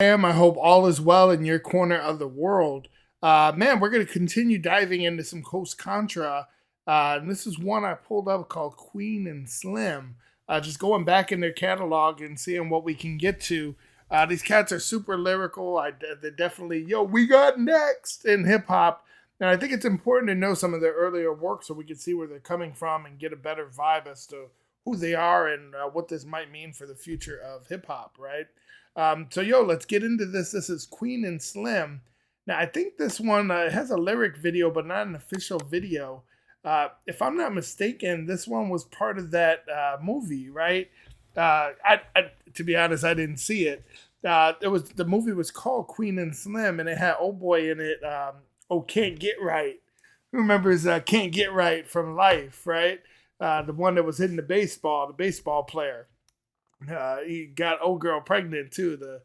I hope all is well in your corner of the world. Man, we're going to continue diving into some Contra. And this is one I pulled up called Queen and Slim. Just going back in their catalog and seeing what we can get to. These cats are super lyrical. They're definitely, we got next in hip hop. And I think it's important to know some of their earlier work so we can see where they're coming from and get a better vibe as to who they are and what this might mean for the future of hip hop, right? Let's get into this. This is Queen and Slim. Now, I think this one has a lyric video, but not an official video. If I'm not mistaken, this one was part of that movie, right? To be honest, I didn't see it. The movie was called Queen and Slim, and it had old boy in it. Can't Get Right. Who remembers Can't Get Right from Life, right? The one that was hitting the baseball player. He got old girl pregnant too, the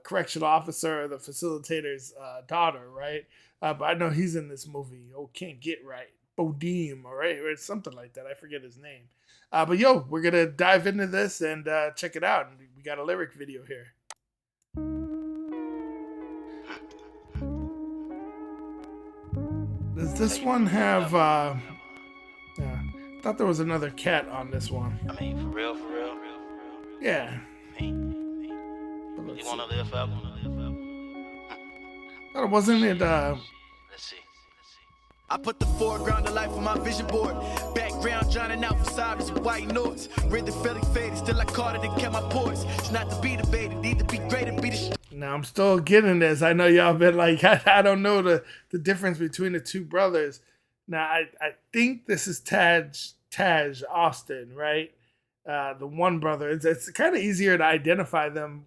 correctional officer, the facilitator's daughter, right? But I know he's in this movie. Can't Get Right. Bodeem, or something like that. I forget his name. We're gonna dive into this and check it out. And we got a lyric video here. Does this one have? I thought there was another cat on this one. I mean, for real. Yeah. You wanna live forever? Thought wasn't it? Let's see. I put the foreground of life on my vision board. Background drowning out facades with white notes. Read the feeling faded, still I caught it and kept my poise. It's not to be debated, need to be great and be the. Now I'm still getting this. I know y'all been like, I don't know the difference between the two brothers. Now I think this is Taj Austin, right? The one brother. It's kind of easier to identify them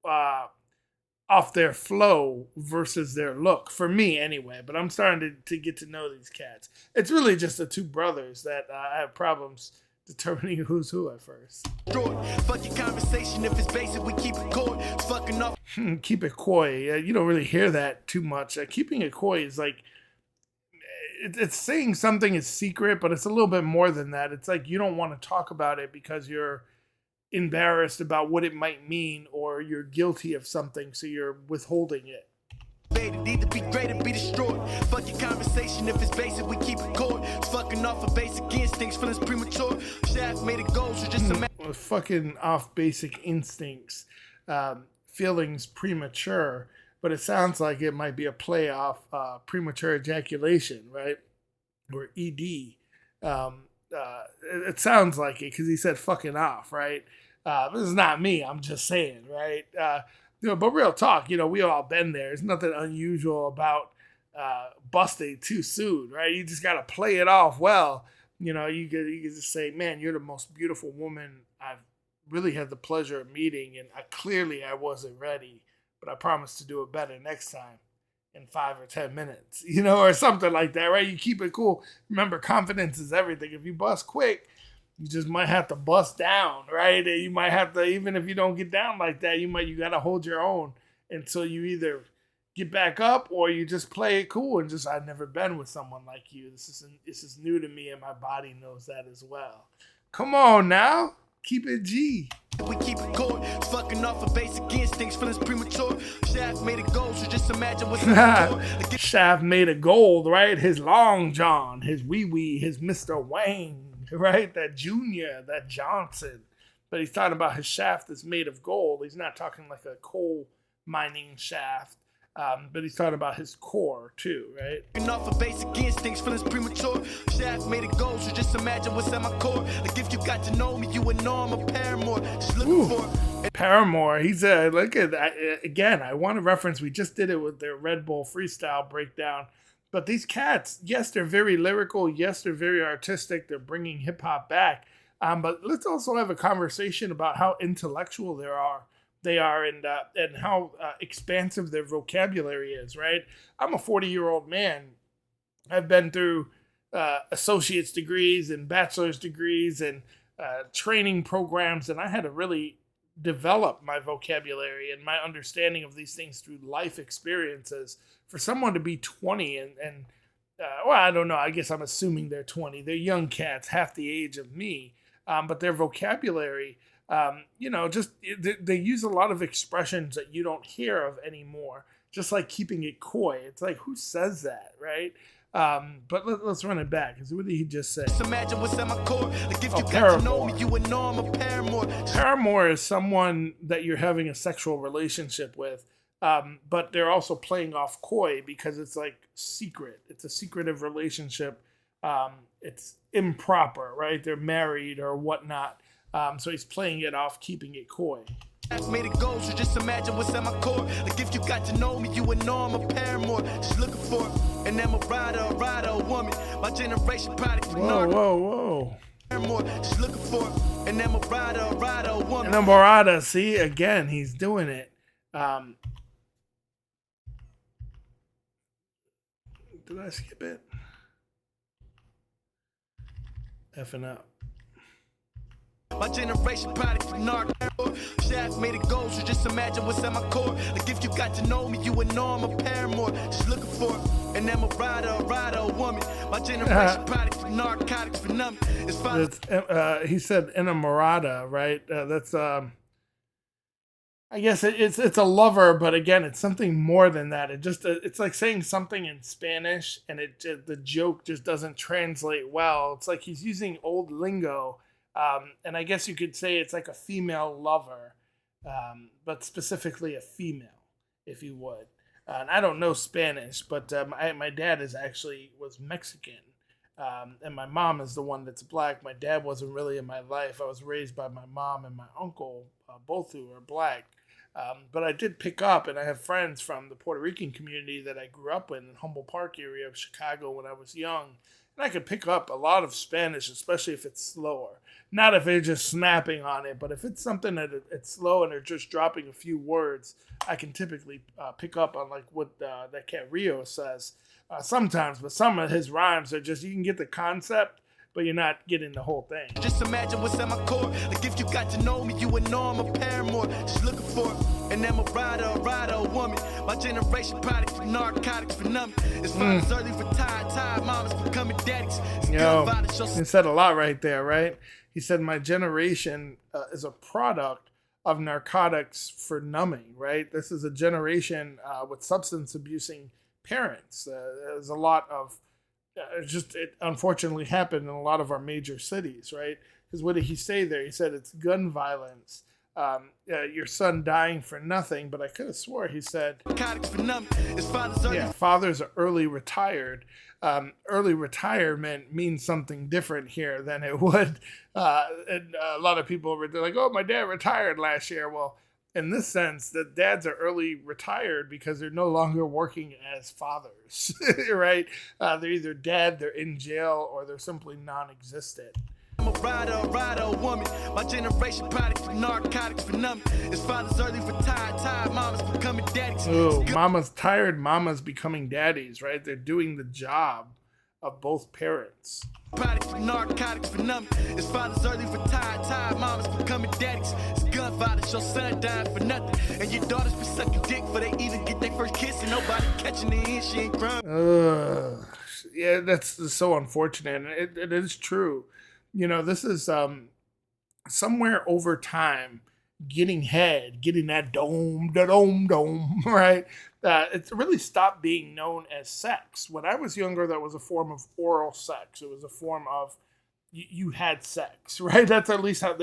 off their flow versus their look, for me anyway. But I'm starting to get to know these cats. It's really just the two brothers that I have problems determining who's who at first. Fuck your conversation if it's basic, we keep it coy. Fucking off. Keep it coy. You don't really hear that too much. Keeping it coy is like, it's saying something is secret, but it's a little bit more than that. It's like you don't want to talk about it because you're embarrassed about what it might mean, or you're guilty of something, so you're withholding it. Need to be great and be destroyed. Fuck your conversation if it's basic, we keep it coy. Fucking off of basic instincts, feelings premature. Shaft made it go, so just fucking off basic instincts, feelings premature. But it sounds like it might be a play off premature ejaculation, right? Or ED. It sounds like it because he said fucking off, right? This is not me. I'm just saying, right? But real talk, we all been there. There's nothing unusual about busting too soon, right? You just got to play it off well. You could just say, man, you're the most beautiful woman I've really had the pleasure of meeting. And clearly I wasn't ready. But I promise to do it better next time in 5 or 10 minutes, or something like that, right? You keep it cool. Remember, confidence is everything. If you bust quick, you just might have to bust down, right? And you might have to, even if you don't get down like that, you got to hold your own until you either get back up or you just play it cool and just, I've never been with someone like you. This is new to me and my body knows that as well. Come on now. Keep it G. We keep it cold, fucking off of basic instincts, feelings premature. Shaft made it gold, so just imagine what's in Shaft made of gold, right? His Long John, his Wee Wee, his Mr. Wang, right? That Junior, that Johnson. But he's talking about his shaft is made of gold. He's not talking like a coal mining shaft. But he's talking about his core too, right? Off of basic instincts, feelings premature. Shaft made it gold, so just imagine what's at my core. Like if you got to know me, you would know I'm a Paramore. Just looking for Paramore. He's look at that again. I want to reference. We just did it with their Red Bull freestyle breakdown. But these cats, yes, they're very lyrical. Yes, they're very artistic. They're bringing hip hop back. But let's also have a conversation about how intellectual they are and how expansive their vocabulary is, right? I'm a 40-year-old man. I've been through associate's degrees and bachelor's degrees and training programs, and I had to really develop my vocabulary and my understanding of these things through life experiences. For someone to be 20 and I don't know, I guess I'm assuming they're 20. They're young cats, half the age of me, but their vocabulary Just they use a lot of expressions that you don't hear of anymore. Just like keeping it coy. It's like, who says that, right? But let's run it back. What did he just say? Just imagine what's at my core. Like if you got Paramore. to know me, you would know I'm a paramour. Paramour is someone that you're having a sexual relationship with, but they're also playing off coy because it's like secret. It's a secretive relationship. It's improper, right? They're married or whatnot. So he's playing it off, keeping it coy. Made it go, so just imagine what's at my core. Like if you got to know me, you would know I'm a paramour. She's looking for an rider, a woman. My generation product for Whoa. Paramour. She's looking for an rider, a woman. Enamorada, see, again, he's doing it. Did I skip it? Effing up. My generation product for narc. Shaft made it go, so just imagine what's at my core. Like if you got to know me, you would know I'm a paramour. She's looking for an rider, a woman. My generation product for narcotics for numbing. He said enamorada, right? That's I guess it's a lover, but again, it's something more than that. It's like saying something in Spanish, and the joke just doesn't translate well. It's like he's using old lingo. And I guess you could say it's like a female lover, but specifically a female, if you would. And I don't know Spanish, but my dad was Mexican, and my mom is the one that's black. My dad wasn't really in my life. I was raised by my mom and my uncle, both who are black. But I did pick up, and I have friends from the Puerto Rican community that I grew up in Humboldt Park area of Chicago when I was young. And I could pick up a lot of Spanish, especially if it's slower. Not if they're just snapping on it, but if it's something that it's slow and they're just dropping a few words, I can typically pick up on like what that cat Rio says sometimes. But some of his rhymes are just, you can get the concept, but you're not getting the whole thing. Just imagine what's at my core. Like if you got to know me, you would know I'm a paramour. She's looking for an rider, a woman. My generation product for narcotics for numbing. It's fathers early retired mamas becoming daddies. He said a lot right there, right? He said my generation is a product of narcotics for numbing, right? This is a generation with substance abusing parents. There's a lot of it unfortunately happened in a lot of our major cities, right? Because what did he say there? He said it's gun violence. Your son dying for nothing, but I could have swore he said, fathers are early retired. Early retirement means something different here than it would. And a lot of people were like, oh, my dad retired last year. Well, in this sense, the dads are early retired because they're no longer working as fathers, right? They're either dead, they're in jail, or they're simply non-existent. I'm a rider, woman. My generation product for narcotics for numbing. It's fathers early retired mamas becoming daddies. Ooh, mama's tired, mamas becoming daddies, right? They're doing the job of both parents. Product for narcotics for numbing. It's fathers early retired mamas becoming daddies. It's gun violence, your son dying for nothing. And your daughters be sucking dick before they even get their first kiss, and nobody catching the end, she ain't crying. Yeah, that's so unfortunate. It is true. This is somewhere over time, getting that dome, right? It's really stopped being known as sex. When I was younger, that was a form of oral sex. It was a form of you had sex, right? That's at least how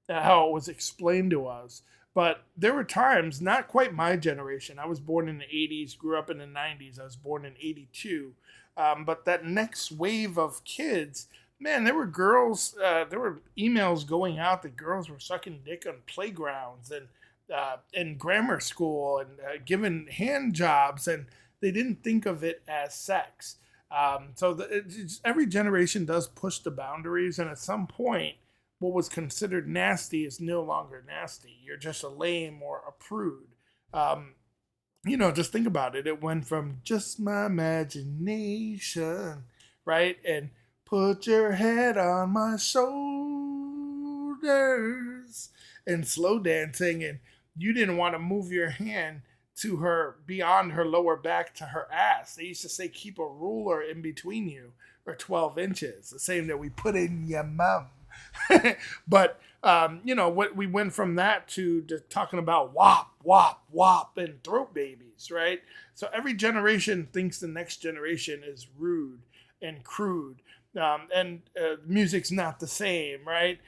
how it was explained to us. But there were times, not quite my generation. I was born in the 80s, grew up in the 90s. I was born in 82. But that next wave of kids, man, there were girls, there were emails going out that girls were sucking dick on playgrounds and in grammar school and given hand jobs, and they didn't think of it as sex. Every generation does push the boundaries, and at some point, what was considered nasty is no longer nasty. You're just a lame or a prude. Just think about it. It went from just my imagination, right? And put your head on my shoulders, and slow dancing, and you didn't want to move your hand to her beyond her lower back to her ass. They used to say keep a ruler in between you, or 12 inches, the same that we put in your mum, But you know, what we went from that to talking about WAP, WAP, WAP, and throat babies, right? So every generation thinks the next generation is rude and crude. And music's not the same, right?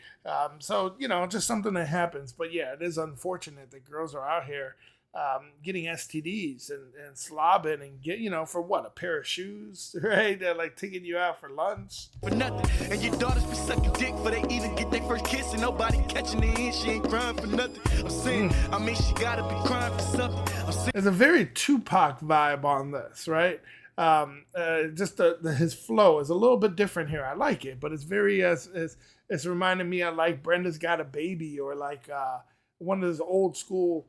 So, you know, just something that happens. But yeah, it is unfortunate that girls are out here getting STDs and slobbing and get, you know, for what, a pair of shoes, right? They're like taking you out for lunch. For nothing. And your daughters be sucking dick for they even get their first kiss and nobody catching it in. She ain't crying for nothing. I'm saying, I mean, she gotta be crying for something. I'm saying, There's a very Tupac vibe on this, right? Just his flow is a little bit different here. I like it, but it's very it's reminding me of like Brenda's Got a Baby or like one of those old school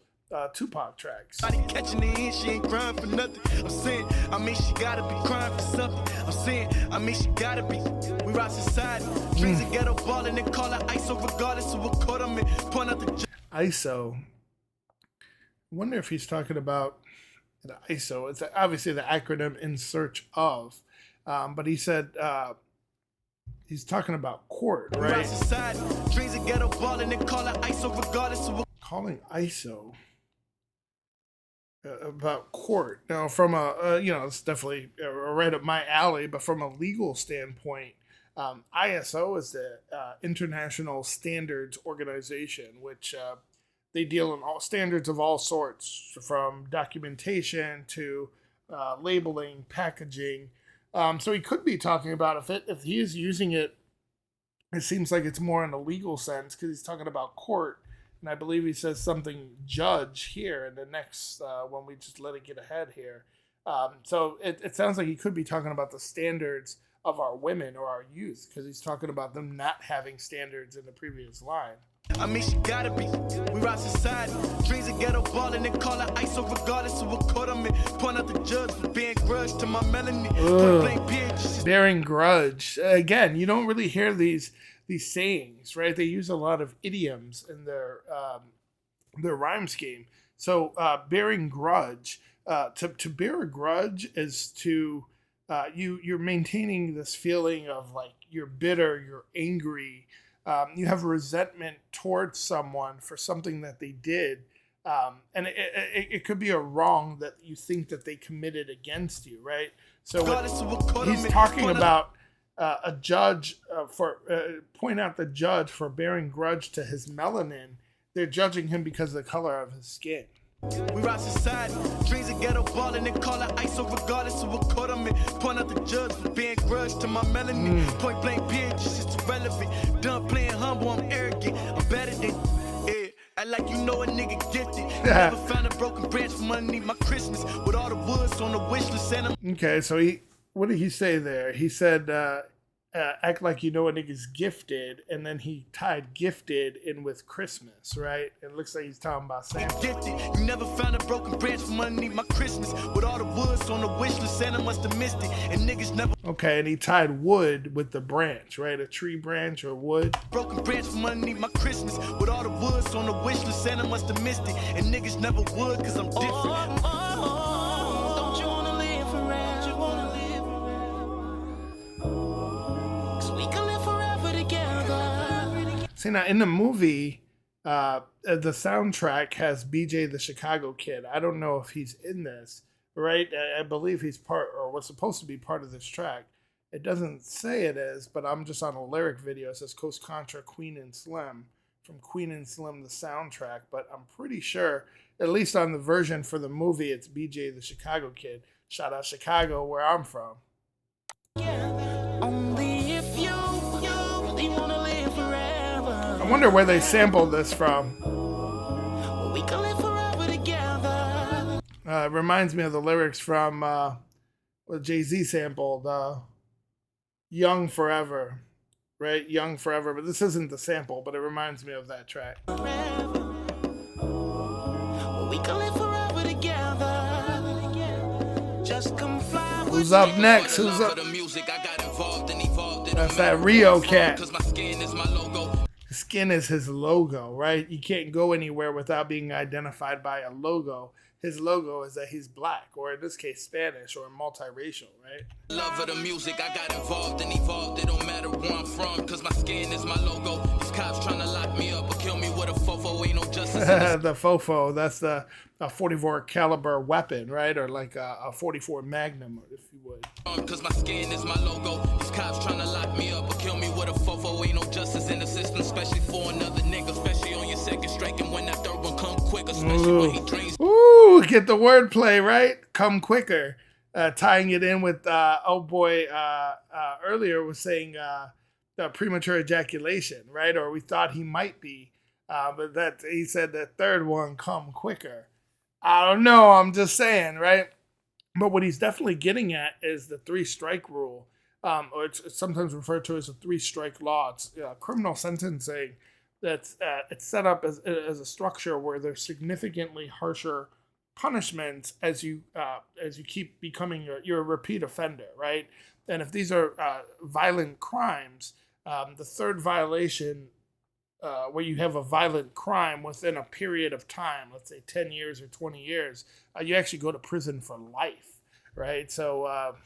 Tupac tracks. nobody catching it in. She ain't crying for nothing. I'm saying, I mean, she gotta be crying for something. I'm saying, I mean, she gotta be. We rock society. Dreams of ghetto ballin' and call her ISO regardless of what court I'm in. Point out the ISO. I wonder if he's talking about the ISO. It's obviously the acronym in search of, but he said he's talking about court, we rock right? society. Dreams of ghetto ballin' and call her ISO regardless of what. Calling ISO about court. Now, from a you know, it's definitely right up my alley, but from a legal standpoint, ISO is the International Standards Organization, which they deal in all standards of all sorts, from documentation to labeling, packaging. So he could be talking about if he is using it, it seems like it's more in a legal sense because he's talking about court. And I believe he says something judge here in the next when we just let it get ahead here. So it sounds like he could be talking about the standards of our women or our youth because he's talking about them not having standards in the previous line. I mean, she gotta be. We rock society. Dreams of ghetto ballin' and call her ISO regardless of what court I'm in. Point out the judge for being grudge to my melanie. Point blank period. Bearing grudge. Again, you don't really hear these sayings, right? They use a lot of idioms in their rhyme scheme. So bearing grudge, to bear a grudge is to you're maintaining this feeling of like you're bitter, you're angry, you have resentment towards someone for something that they did, and it could be a wrong that you think that they committed against you, right? So he's talking about a judge point out the judge for bearing grudge to his melanin. They're judging him because of the color of his skin. We rock society. Dreams of ghetto ballin' and call her ISO regardless of what court I'm in. Point out the judge for being grudge to my melanie. Point blank period, just irrelevant. Done playing humble, I'm arrogant. I'm better than act like you know a nigga gifted. Never found a broken branch from underneath my Christmas with all the woods on the wish list and I'm. Okay, so what did he say there? He said, act like you know a nigga's gifted, and then he tied gifted in with Christmas, right? It looks like he's talking about Santa. Gifted. You never found a broken branch from underneath my Christmas with all the woods on the wish list. Santa must have missed it, and niggas never. Okay, and he tied wood with the branch, right? A tree branch or wood. Broken branch from underneath my Christmas with all the woods on the wish list. Santa must have missed it, and niggas never would, cause I'm different. Don't you wanna live forever? You wanna live forever? Cause we can live forever together. See, now in the movie, the soundtrack has BJ the Chicago Kid. I don't know if he's in this, right? I believe he's part, or was supposed to be part of this track. It doesn't say it is, but I'm just on a lyric video. It says Coast Contra, Queen and Slim, from Queen and Slim, the soundtrack. But I'm pretty sure, at least on the version for the movie, it's BJ the Chicago Kid. Shout out Chicago, where I'm from. Only if you really wanna live forever. I wonder where they sampled this from. We can live forever together. It reminds me of the lyrics from what Jay-Z sampled, Young Forever, right? Young Forever, but this isn't the sample, but it reminds me of that track. Forever. We can live forever together. Just come fly with Who's up me. next? Who's up? The music, I got involved and evolved in That's that Rio cat. Cause my skin is my logo. His skin is his logo, right? You can't go anywhere without being identified by a logo. His logo is that he's black, or in this case, Spanish, or multiracial, right? Love of the music, I got involved and evolved. It don't matter where I'm from, cause my skin is my logo. These cops trying to lock me up or kill me with a fofo. Ain't no justice. The fofo, that's the 44 caliber weapon, right? Or like a 44 Magnum, if you would. Cause my skin is my logo. These cops trying to lock me up or kill me with a fofo. Ain't no justice in the system, especially for another nigga. Especially on your second strike, and when that third one come quick, especially when he dreams. Ooh, get the wordplay, right? Come quicker. Tying it in with, earlier was saying premature ejaculation, right? Or we thought he might be. But that he said the third one, come quicker. I don't know, I'm just saying, right? But what he's definitely getting at is the 3-strike rule, or it's sometimes referred to as a 3-strike law. It's criminal sentencing that's it's set up as a structure where there's significantly harsher punishments as you keep becoming you're a repeat offender, right? And if these are violent crimes, the third violation, where you have a violent crime within a period of time, let's say 10 years or 20 years, you actually go to prison for life, right? So,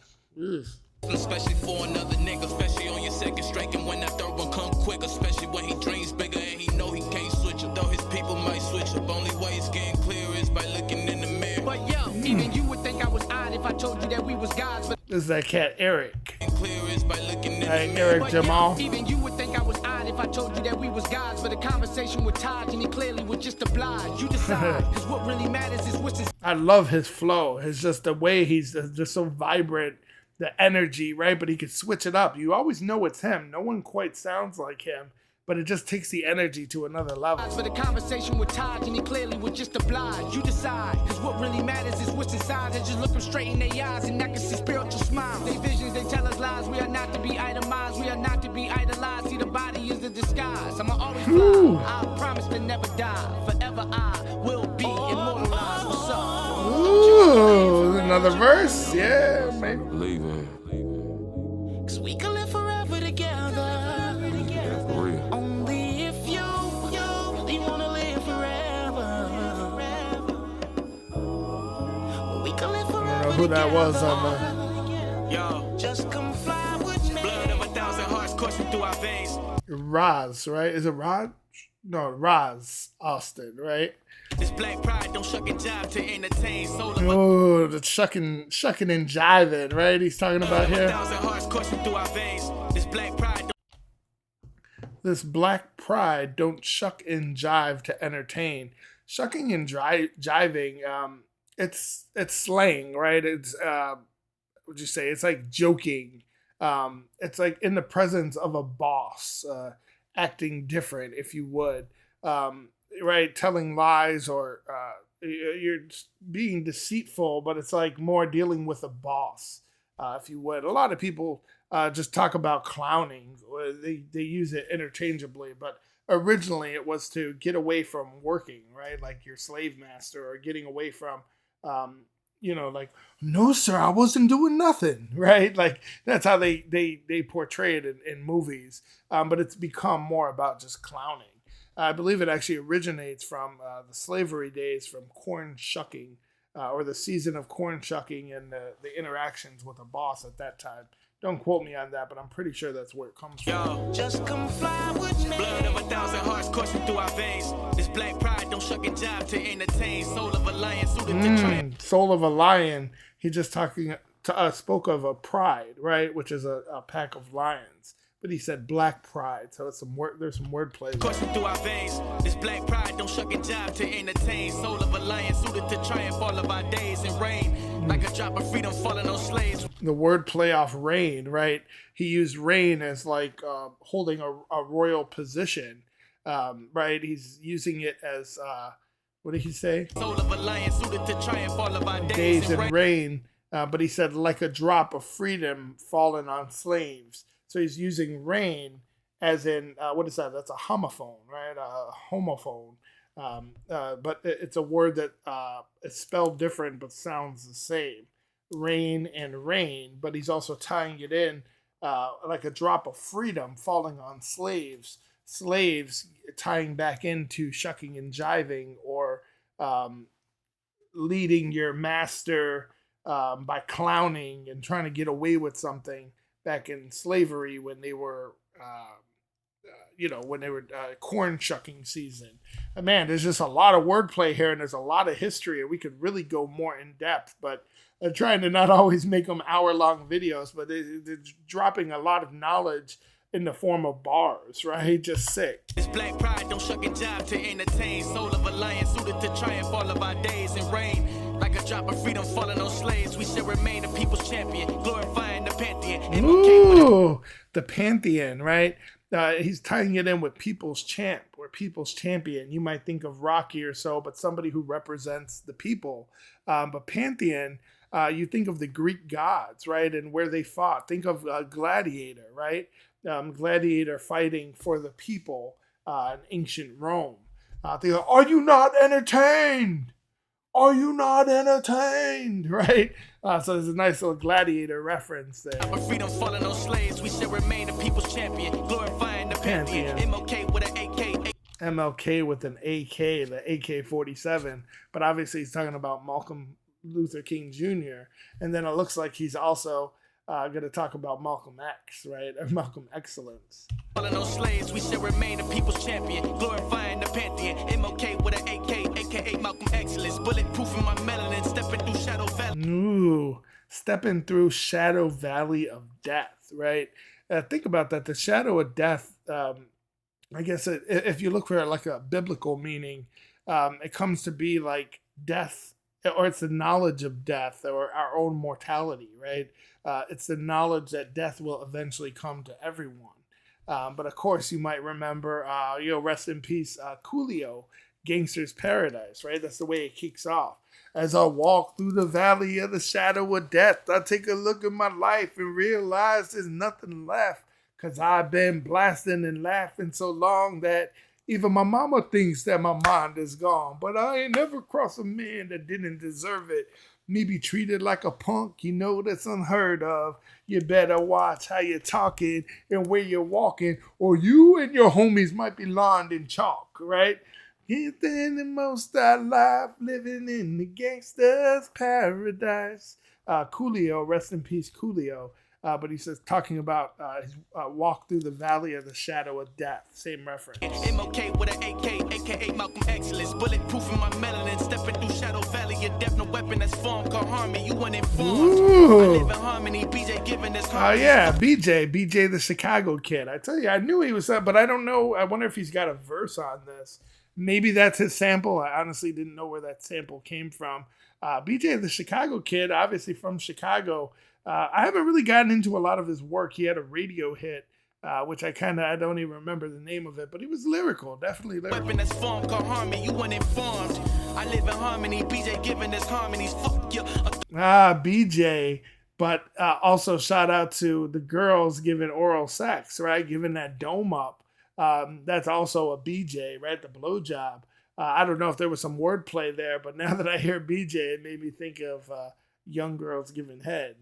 especially for another nigga, especially on your second strike, and when that third one come quick, especially when he dreams bigger and he know he can't switch up, though his people might switch up. Only way it's getting clear is by looking in the mirror. But yo, even you would think I was odd if I told you that we was gods, but this is that cat Eric. Clear is by looking in the mirror. Eric Jamal. Even you would think I was odd if I told you that we was gods, but the conversation with Taj and he clearly was just obliged. You decide, cause what really matters is what's his. I love his flow. It's just the way he's just so vibrant, the energy, right? But he could switch it up. You always know it's him. No one quite sounds like him, but it just takes the energy to another level. For the conversation with Taj and he clearly was just obliged. You decide, cause what really matters is what's inside. And just look them straight in their eyes and I can see spiritual smiles. They visions, they tell us lies. We are not to be itemized. We are not to be idolized. See, the body is the disguise. I'ma always fly. I promise to never die. Forever I will be immortalized. What's up? Ooh, another verse? Yeah, maybe. Cause we can live forever together. Only if you wanna live forever. We can live forever. I don't know who that was on Yo, just come fly with me. Blood of 1,000 hearts coursing through our veins. the Roz, right? Is it Rod? No, Roz Austin, right? This black pride don't shuck and jive to entertain. Oh, the shucking and jiving, right? He's talking about here. 1,000 hearts coursing through our veins. This black pride don't shuck and jive to entertain. Shucking and jiving, it's slang, right? It's what'd you say? It's like joking. It's like in the presence of a boss, acting different, if you would, right? Telling lies or you're being deceitful, but it's like more dealing with a boss, if you would. A lot of people just talk about clowning. They use it interchangeably, but originally it was to get away from working, right? Like your slave master, or getting away from, like, no, sir, I wasn't doing nothing, right? Like that's how they portray it in movies. But it's become more about just clowning. I believe it actually originates from the slavery days, from corn shucking, or the season of corn shucking, and the interactions with a boss at that time. Don't quote me on that, but I'm pretty sure that's where it comes from. Yo, just come fly with me. Blood of 1,000 hearts coursing through our veins. This black pride don't shuck and jive to entertain. Soul of a lion suited to triumph. Soul of a lion. He just spoke of a pride, right? Which is a pack of lions. But he said black pride, so it's there's some wordplay. Coursing through our veins. This black pride don't shuck and jive to entertain. Soul of a lion suited to triumph all of our days in rain. Like a drop of freedom falling on slaves. The wordplay off rain, right? He used rain as like holding a royal position, right? He's using it as what did he say? Soul of a lion suited to triumph all of our days in rain. But he said like a drop of freedom falling on slaves. So he's using rain as in, what is that? That's a homophone, right? A homophone. But it's a word that is spelled different but sounds the same. Rain and rain, but he's also tying it in like a drop of freedom falling on slaves. slaves, tying back into shucking and jiving, or um, leading your master by clowning and trying to get away with something back in slavery when they were when they were corn shucking season. Man, there's just a lot of wordplay here, and there's a lot of history, and we could really go more in depth. But I'm trying to not always make them hour-long videos, but they're dropping a lot of knowledge in the form of bars, right? Just sick. This black pride don't shuck and jive to entertain. Soul of a lion suited to triumph all of our days in rain. Like a drop of freedom falling on slaves, we shall remain the people's champion, glorifying the pantheon. Ooh, the pantheon, right? He's tying it in with people's champ or people's champion. You might think of Rocky or so, but somebody who represents the people. But pantheon, you think of the Greek gods, right? And where they fought. Think of Gladiator, right? Gladiator fighting for the people in ancient Rome. Think of, are you not entertained? Are you not entertained? Right? So there's a nice little Gladiator reference there. Freedom falling on slaves, we shall remain the people's champion, glorifying the pantheon. MLK with an AK. MLK with an AK, the AK-47. But obviously he's talking about Malcolm Luther King Jr. And then it looks like he's also going to talk about Malcolm X, right? Or Malcolm Excellence. Falling on slaves, we shall remain the people's champion, glorifying the pantheon. MLK with an AK, aka Malcolm Excellence, bulletproof in my melanin, stepping through Shadow Valley. Ooh, stepping through Shadow Valley of Death, right? Think about that. The Shadow of Death, I guess if you look for it like a biblical meaning, it comes to be like death, or it's the knowledge of death or our own mortality, right? It's the knowledge that death will eventually come to everyone. But of course, you might remember, rest in peace, Coolio, Gangster's Paradise, right? That's the way it kicks off. As I walk through the valley of the shadow of death, I take a look at my life and realize there's nothing left. Cause I've been blasting and laughing so long that even my mama thinks that my mind is gone. But I ain't never crossed a man that didn't deserve it. Me be treated like a punk, you know that's unheard of. You better watch how you're talking and where you're walking, or you and your homies might be lined in chalk, right? Get the most alive, living in the gangster's paradise. Coolio, rest in peace, Coolio. But he says, talking about his walk through the valley of the shadow of death. Same reference. MLK with an AK, aka Malcolm Excellence, bulletproof in my melanin, stepping through Shadow Valley of Death. No weapon that's formed called harmony. You uninformed. I live in harmony. BJ giving this harmony. Oh yeah, BJ the Chicago Kid. I tell you, I knew he was that, but I don't know. I wonder if he's got a verse on this. Maybe that's his sample. I honestly didn't know where that sample came from. BJ the Chicago Kid, obviously from Chicago. I haven't really gotten into a lot of his work. He had a radio hit, which I don't even remember the name of it, but he was lyrical, definitely lyrical. Weapon that's formed called harmony. You uninformed. I live in harmony. BJ giving us harmonies. Fuck you. BJ. But also shout out to the girls giving oral sex, right? Giving that dome up. That's also a BJ, right? The blowjob. I don't know if there was some wordplay there, but now that I hear BJ, it made me think of young girls giving head.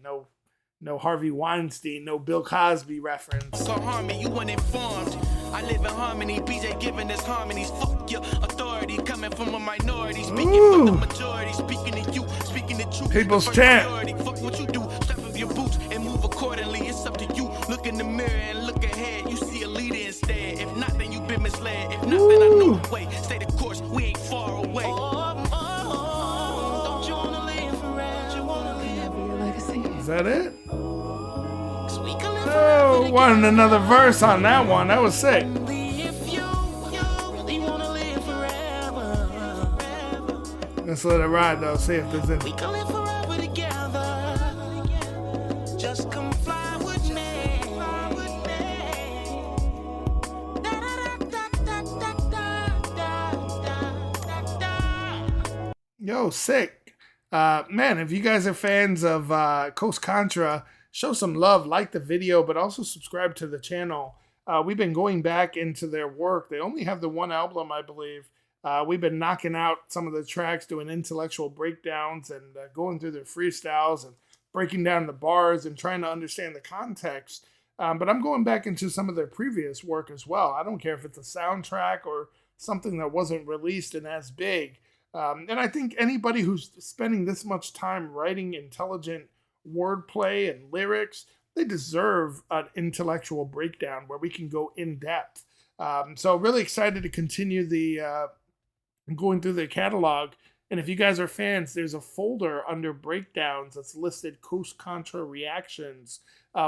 No Harvey Weinstein, no Bill Cosby reference. So harmony, you uninformed. I live in harmony. BJ giving us harmonies. Fuck your authority coming from a minority. Speaking for the majority. Speaking to you. Speaking the truth. People's champ. Fuck what you do. Step up your boots and move accordingly. It's up to you. Look in the mirror and look ahead. You see a leader instead. If not, then you've been misled. If not, then I know the way. Stay the course. We ain't far away. Don't you wanna live forever? You wanna live. Is that it? Oh, wanted another verse on that one. That was sick. Let's let it ride though. See if there's any. Just come fly with me. Yo, sick. Man, if you guys are fans of Coast Contra, show some love, like the video, but also subscribe to the channel. We've been going back into their work. They only have the one album, I believe. We've been knocking out some of the tracks, doing intellectual breakdowns and going through their freestyles and breaking down the bars and trying to understand the context But I'm going back into some of their previous work as well. I don't care if it's a soundtrack or something that wasn't released and as big. And I think anybody who's spending this much time writing intelligent wordplay and lyrics, they deserve an intellectual breakdown where we can go in depth. So really excited to continue the going through the catalog. And if you guys are fans, there's a folder under breakdowns that's listed Coast Contra reactions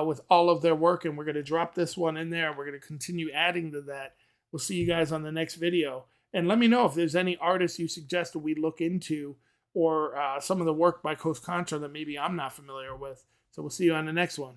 with all of their work, and we're going to drop this one in there. We're going to continue adding to that. We'll see you guys on the next video. And let me know if there's any artists you suggest we look into, or some of the work by Coast Contra that maybe I'm not familiar with. So we'll see you on the next one.